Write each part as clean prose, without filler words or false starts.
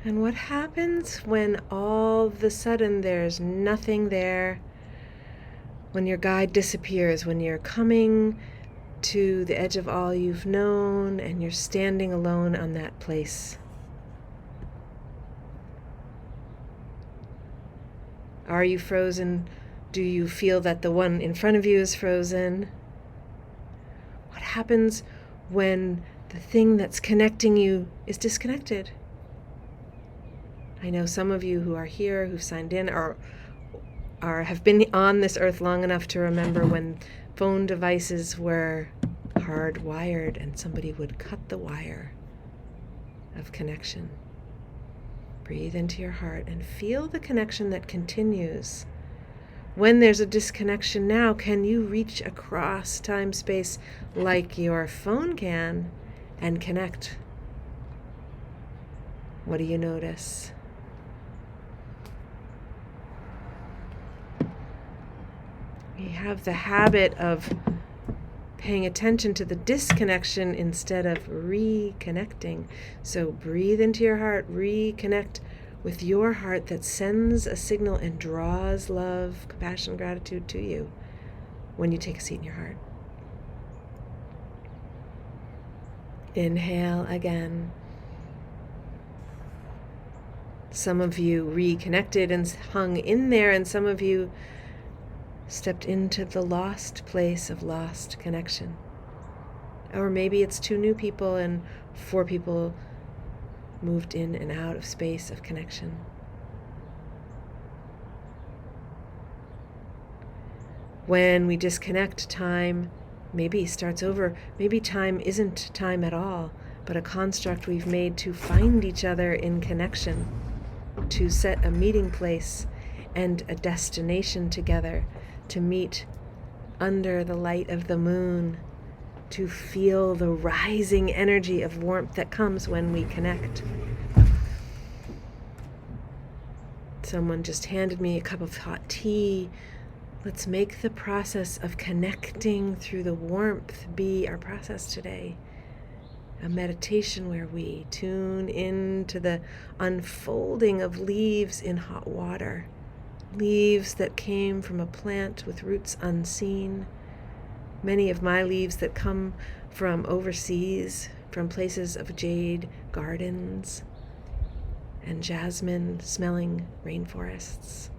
And what happens when all of a sudden there's nothing there? When your guide disappears, when you're coming to the edge of all you've known and you're standing alone on that place. Are you frozen? Do you feel that the one in front of you is frozen? What happens when the thing that's connecting you is disconnected? I know some of you who are here, who've signed in, or have been on this earth long enough to remember when phone devices were hardwired and somebody would cut the wire of connection. Breathe into your heart and feel the connection that continues. When there's a disconnection now, can you reach across time-space like your phone can and connect? What do you notice? We have the habit of paying attention to the disconnection instead of reconnecting. So breathe into your heart, reconnect with your heart that sends a signal and draws love, compassion, gratitude to you when you take a seat in your heart. Inhale again. Some of you reconnected and hung in there, and some of you stepped into the lost place of lost connection. Or maybe it's 2 new people and 4 people moved in and out of space of connection. When we disconnect, time maybe starts over. Maybe time isn't time at all, but a construct we've made to find each other in connection, to set a meeting place and a destination together, to meet under the light of the moon, to feel the rising energy of warmth that comes when we connect. Someone just handed me a cup of hot tea. Let's make the process of connecting through the warmth be our process today. A meditation where we tune into the unfolding of leaves in hot water. Leaves that came from a plant with roots unseen. Many of my leaves that come from overseas, from places of jade gardens and jasmine smelling rainforests.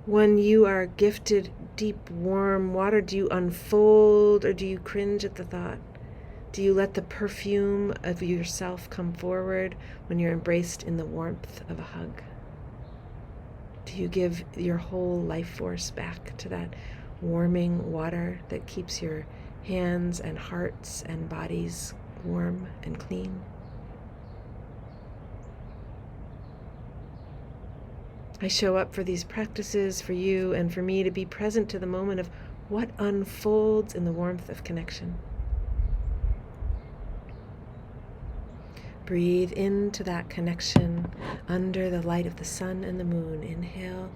When you are gifted deep, warm water, do you unfold or do you cringe at the thought? Do you let the perfume of yourself come forward when you're embraced in the warmth of a hug? Do you give your whole life force back to that warming water that keeps your hands and hearts and bodies warm and clean? I show up for these practices for you and for me to be present to the moment of what unfolds in the warmth of connection. Breathe into that connection under the light of the sun and the moon. Inhale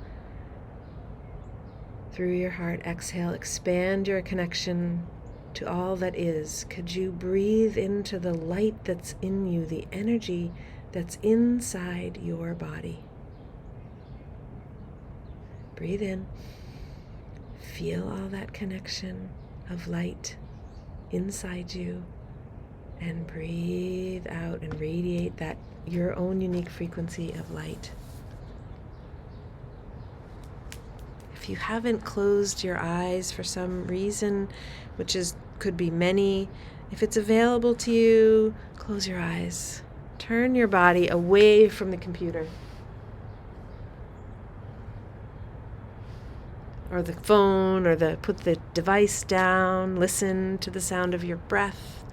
through your heart. Exhale, expand your connection to all that is. Could you breathe into the light that's in you, the energy that's inside your body? Breathe in. Feel all that connection of light inside you. And breathe out and radiate that your own unique frequency of light. If you haven't closed your eyes for some reason, which could be many, if it's available to you, close your eyes. Turn your body away from the computer or the phone, or put the device down. Listen to the sound of your breath.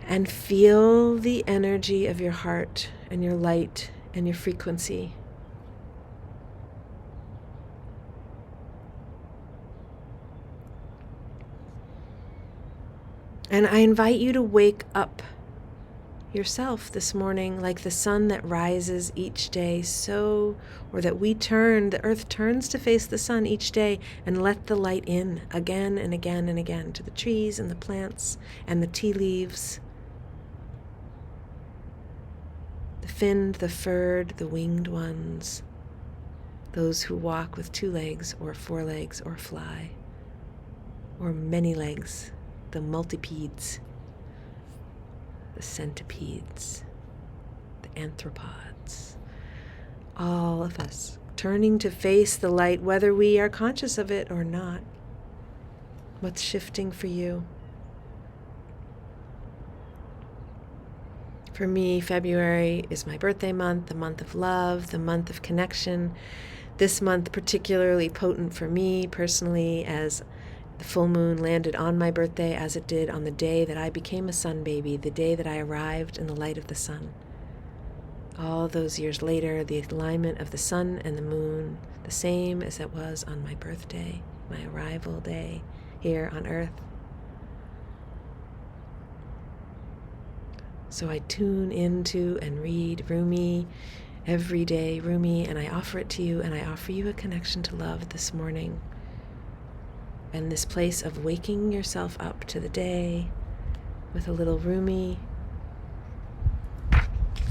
And feel the energy of your heart and your light and your frequency. And I invite you to wake up yourself this morning like the sun that rises each day, or that the earth turns to face the sun each day, and let the light in again and again and again to the trees and the plants and the tea leaves, the finned, the furred, the winged ones, those who walk with 2 legs or 4 legs or fly, or many legs, the multipedes, the centipedes, the anthropods, all of us turning to face the light, whether we are conscious of it or not. What's shifting for you? For me, February is my birthday month, the month of love, the month of connection. This month particularly potent for me personally, as the full moon landed on my birthday as it did on the day that I became a sun baby, the day that I arrived in the light of the sun. All those years later, the alignment of the sun and the moon, the same as it was on my birthday, my arrival day here on earth. So I tune into and read Rumi every day, Rumi, and I offer it to you, and I offer you a connection to love this morning. And this place of waking yourself up to the day with a little Rumi,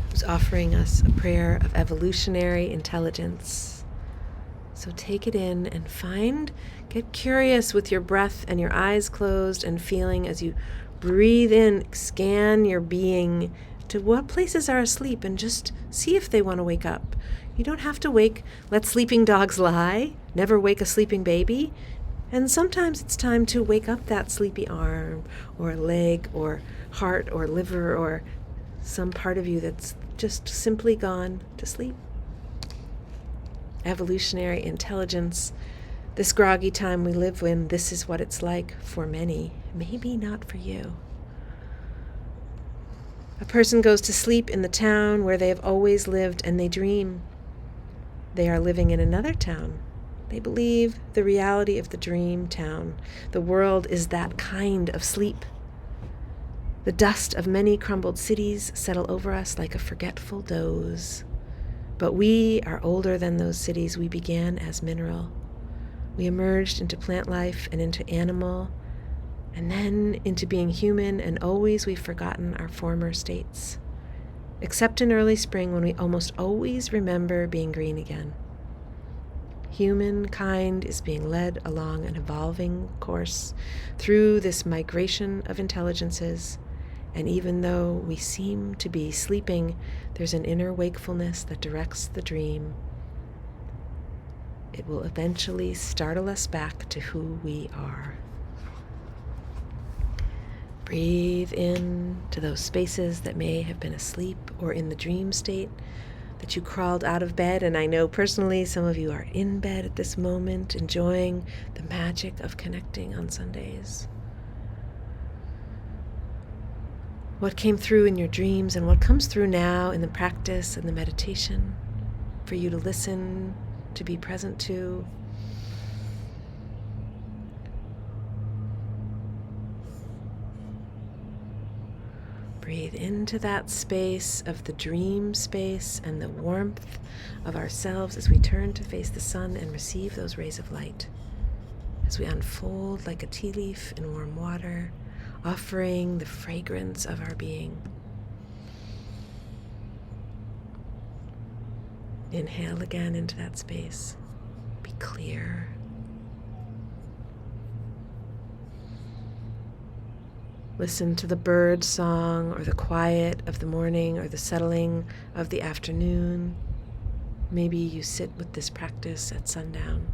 who's offering us a prayer of evolutionary intelligence. So take it in and get curious with your breath and your eyes closed, and feeling as you breathe in, scan your being to what places are asleep, and just see if they want to wake up. You don't have to wake. Let sleeping dogs lie. Never wake a sleeping baby. And sometimes it's time to wake up that sleepy arm or leg or heart or liver or some part of you that's just simply gone to sleep. Evolutionary intelligence. This groggy time we live in, this is what it's like for many, maybe not for you. A person goes to sleep in the town where they have always lived, and they dream they are living in another town. They believe the reality of the dream town. The world is that kind of sleep. The dust of many crumbled cities settle over us like a forgetful doze. But we are older than those cities. We began as mineral. We emerged into plant life and into animal, and then into being human, and always we've forgotten our former states. Except in early spring, when we almost always remember being green again. Humankind is being led along an evolving course through this migration of intelligences, and even though we seem to be sleeping, there's an inner wakefulness that directs the dream. It will eventually startle us back to who we are. Breathe in to those spaces that may have been asleep or in the dream state, that you crawled out of bed. And I know personally some of you are in bed at this moment, enjoying the magic of connecting on Sundays. What came through in your dreams and what comes through now in the practice and the meditation for you to listen, to be present to. Breathe into that space of the dream space and the warmth of ourselves as we turn to face the sun and receive those rays of light. As we unfold like a tea leaf in warm water, offering the fragrance of our being. Inhale again into that space. Be clear. Listen to the bird song or the quiet of the morning or the settling of the afternoon. Maybe you sit with this practice at sundown.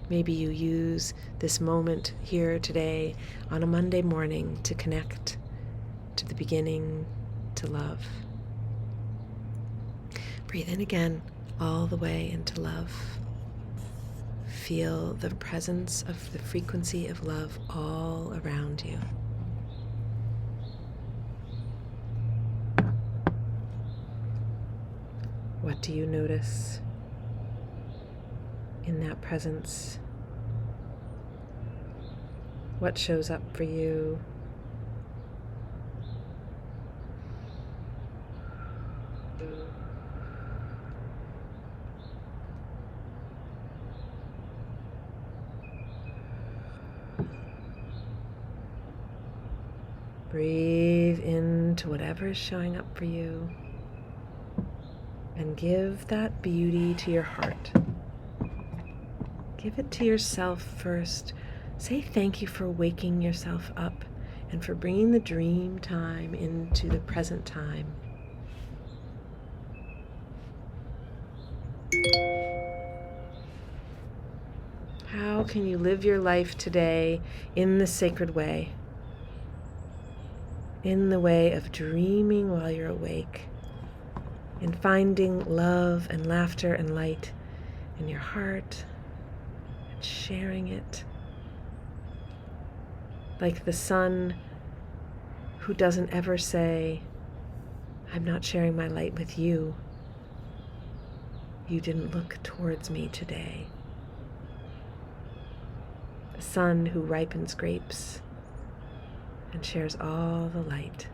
Maybe you use this moment here today on a Monday morning to connect to the beginning, to love. Breathe in again, all the way into love. Feel the presence of the frequency of love all around you. What do you notice in that presence? What shows up for you? Breathe into whatever is showing up for you and give that beauty to your heart. Give it to yourself first. Say thank you for waking yourself up and for bringing the dream time into the present time. How can you live your life today in the sacred way? In the way of dreaming while you're awake, and finding love and laughter and light in your heart and sharing it. Like the sun who doesn't ever say, I'm not sharing my light with you. You didn't look towards me today. The sun who ripens grapes and shares all the light.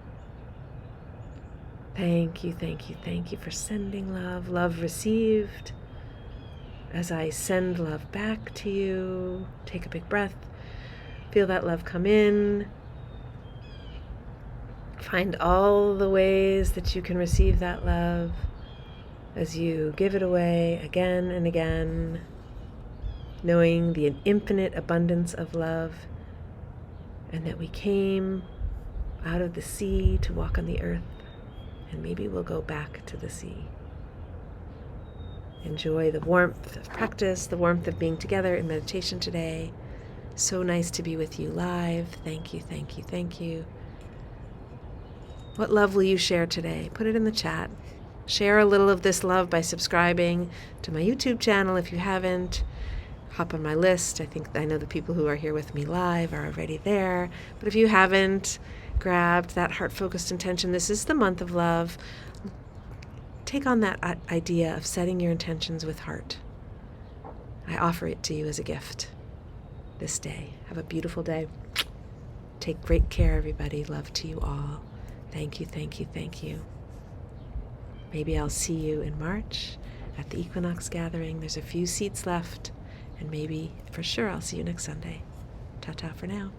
Thank you, thank you, thank you for sending love, love received. As I send love back to you, take a big breath, feel that love come in. Find all the ways that you can receive that love as you give it away again and again, knowing the infinite abundance of love, and that we came out of the sea to walk on the earth, and maybe we'll go back to the sea. Enjoy the warmth of practice, the warmth of being together in meditation today. So nice to be with you live. Thank you, thank you, thank you. What love will you share today? Put it in the chat. Share a little of this love by subscribing to my YouTube channel if you haven't. Hop on my list. I know the people who are here with me live are already there. But if you haven't grabbed that heart-focused intention, this is the month of love. Take on that idea of setting your intentions with heart. I offer it to you as a gift this day. Have a beautiful day. Take great care, everybody. Love to you all. Thank you, thank you, thank you. Maybe I'll see you in March at the Equinox Gathering. There's a few seats left, and maybe for sure I'll see you next Sunday. Ta-ta for now.